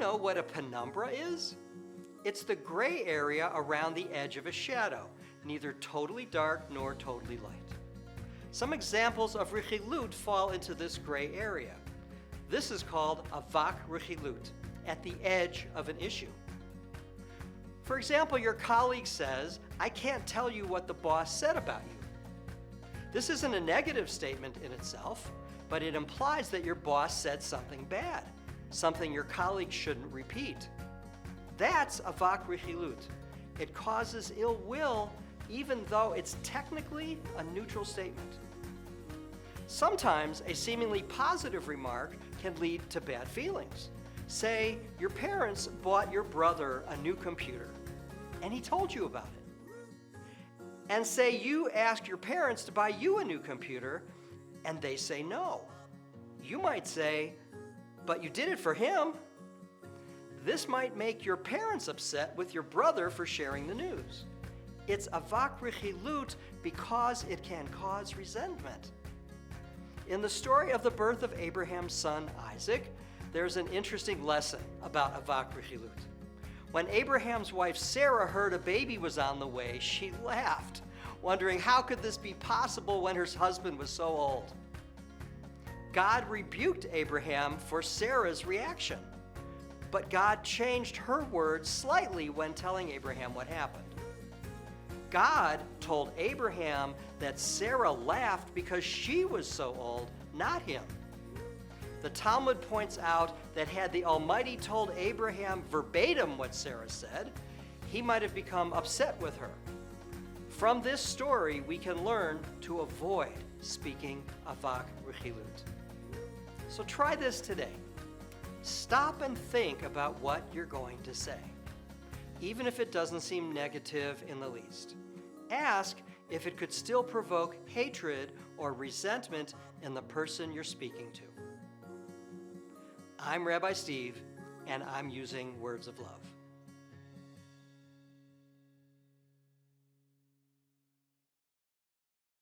know what a penumbra is? It's the gray area around the edge of a shadow, neither totally dark nor totally light. Some examples of rechilut fall into this gray area. This is called avak rechilut, at the edge of an issue. For example, your colleague says, "I can't tell you what the boss said about you." This isn't a negative statement in itself, but it implies that your boss said something bad, something your colleague shouldn't repeat. That's avak rechilut. It causes ill will even though it's technically a neutral statement. Sometimes a seemingly positive remark can lead to bad feelings. Say your parents bought your brother a new computer and he told you about it. And say you asked your parents to buy you a new computer and they say no. You might say, "But you did it for him." This might make your parents upset with your brother for sharing the news. It's avak rechilut because it can cause resentment. In the story of the birth of Abraham's son Isaac, there's an interesting lesson about avak rechilut. When Abraham's wife Sarah heard a baby was on the way, she laughed, wondering how could this be possible when her husband was so old. God rebuked Abraham for Sarah's reaction, but God changed her words slightly when telling Abraham what happened. God told Abraham that Sarah laughed because she was so old, not him. The Talmud points out that had the Almighty told Abraham verbatim what Sarah said, he might have become upset with her. From this story, we can learn to avoid speaking avak rechilut. So try this today. Stop and think about what you're going to say, even if it doesn't seem negative in the least. Ask if it could still provoke hatred or resentment in the person you're speaking to. I'm Rabbi Steve, and I'm using words of love.